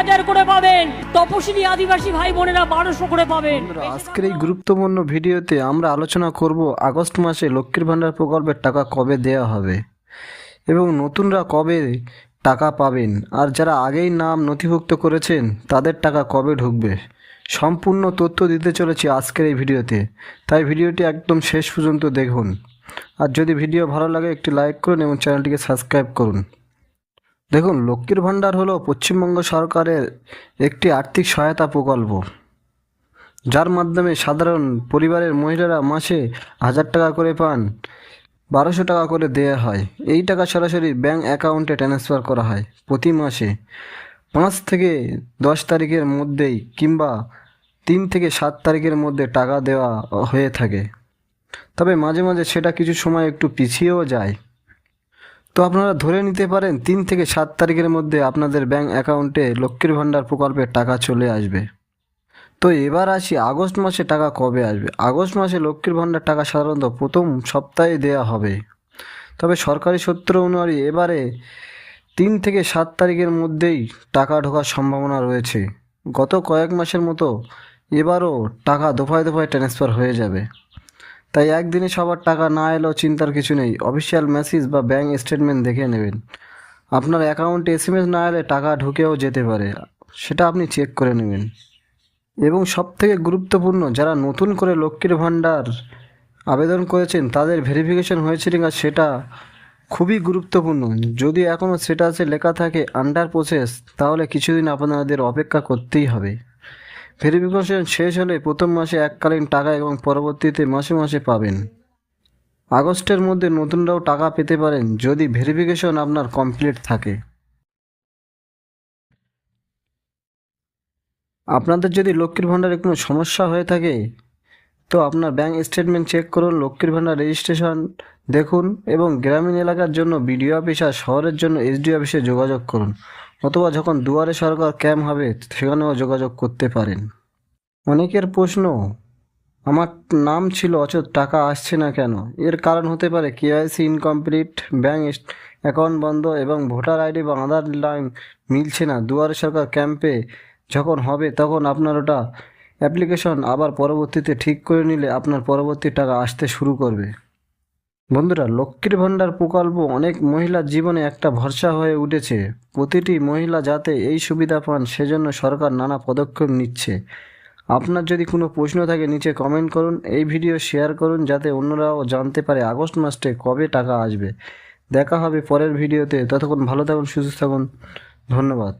1000 করে পাবেন, তপশিলি আদিবাসী ভাই বোনেরা 1200 করে পাবেন। আজকের এই গুরুত্বপূর্ণ ভিডিওতে আমরা আলোচনা করব আগস্ট মাসে লক্ষ্মীর ভান্ডার প্রকল্পের টাকা কবে দেওয়া হবে এবং নতুনরা কবে টাকা পাবেন, আর যারা আগেই নাম নথিভুক্ত করেছেন তাদের টাকা কবে ঢুকবে। সম্পূর্ণ তথ্য দিতে চলেছি আজকের এই ভিডিওতে, তাই ভিডিওটি একদম শেষ পর্যন্ত দেখুন। আর যদি ভিডিও ভালো লাগে একটি লাইক করুন এবং চ্যানেলটিকে সাবস্ক্রাইব করুন। দেখুন, লক্ষ্মীর ভান্ডার হলো পশ্চিমবঙ্গ সরকারের একটি আর্থিক সহায়তা প্রকল্প, যার মাধ্যমে সাধারণ পরিবারের মহিলারা মাসে 1000 টাকা করে পান, 1200 টাকা করে দেওয়া হয়। এই টাকা সরাসরি ব্যাংক অ্যাকাউন্টে ট্রান্সফার করা হয় প্রতি মাসে 5 থেকে 10 তারিখের মধ্যেই কিংবা 3 থেকে 7 তারিখের মধ্যে টাকা দেওয়া হয়ে থাকে। তবে মাঝে মাঝে সেটা কিছু সময় একটু পিছিয়েও যায়। তো আপনারা ধরে নিতে পারেন 3 থেকে 7 তারিখের মধ্যে আপনাদের ব্যাংক অ্যাকাউন্টে লক্ষ্মীর ভান্ডার প্রকল্পের টাকা চলে আসবে। তো এবার আসি আগস্ট মাসে টাকা কবে আসবে। আগস্ট মাসে লক্ষ্মীর ভান্ডার টাকা সাধারণত প্রথম সপ্তাহে দেওয়া হবে, তবে সরকারি সূত্র অনুযায়ী এবারে 3 থেকে 7 তারিখের মধ্যেই টাকা ঢোকার সম্ভাবনা রয়েছে। গত কয়েক মাসের মতো এবারও টাকা দফায় দফায় ট্রান্সফার হয়ে যাবে, তাই একদিনে সবার টাকা না এলেও চিন্তার কিছু নেই। অফিসিয়াল মেসেজ বা ব্যাংক স্টেটমেন্ট দেখে নেবেন। আপনার অ্যাকাউন্টে SMS না এলে টাকা ঢুকেও যেতে পারে, সেটা আপনি চেক করে নেবেন। এবং সবথেকে গুরুত্বপূর্ণ, যারা নতুন করে লক্ষ্মীর ভান্ডার আবেদন করেছেন তাদের ভেরিফিকেশন হয়েছে কিনা সেটা খুবই গুরুত্বপূর্ণ। যদি এখনও স্ট্যাটাসে লেখা থাকে আন্ডার প্রসেস, তাহলে কিছুদিন আপনাদের অপেক্ষা করতেই হবে। ভেরিফিকেশন শেষ হলে প্রথম মাসে এককালীন টাকা এবং পরবর্তীতে মাসে মাসে পাবেন। আগস্টের মধ্যে নতুনরাও টাকা পেতে পারেন যদি ভেরিফিকেশন আপনার কমপ্লিট থাকে। আপনাদের যদি লক্ষ্মীর ভান্ডারে কোনো সমস্যা হয়ে থাকে তো আপনার ব্যাংক স্টেটমেন্ট চেক করুন, লক্ষ্মীর ভান্ডার রেজিস্ট্রেশন দেখুন এবং গ্রামীণ এলাকার জন্য বিডিও অফিস আর শহরের জন্য এসডি অফিসে যোগাযোগ করুন, অথবা যখন দুয়ারে সরকার ক্যাম্প হবে সেখানেও যোগাযোগ করতে পারেন। অনেকের প্রশ্ন, আমার নাম ছিল অথচ টাকা আসছে না কেন? এর কারণ হতে পারে কেওয়াইসি ইনকমপ্লিট, ব্যাংক অ্যাকাউন্ট বন্ধ এবং ভোটার আইডি বা আধার লাইন মিলছে না। দুয়ারে সরকার ক্যাম্পে যখন হবে তখন আপনার ওটা অ্যাপ্লিকেশন আবার পরবর্তীতে ঠিক করে নিলে আপনার পরবর্তী টাকা আসতে শুরু করবে। বন্ধুরা, লক্ষ্মীর ভান্ডার প্রকল্প অনেক মহিলার জীবনে একটা ভরসা হয়ে উঠেছে। প্রতিটি মহিলা যাতে এই সুবিধা পান সেজন্য সরকার নানা পদক্ষেপ নিচ্ছে। আপনার যদি কোনো প্রশ্ন থাকে নিচে কমেন্ট করুন, এই ভিডিও শেয়ার করুন যাতে অন্যরাও জানতে পারে আগস্ট মাসে কবে টাকা আসবে। দেখা হবে পরের ভিডিওতে, ততক্ষণ ভালো থাকুন, সুস্থ থাকুন, ধন্যবাদ।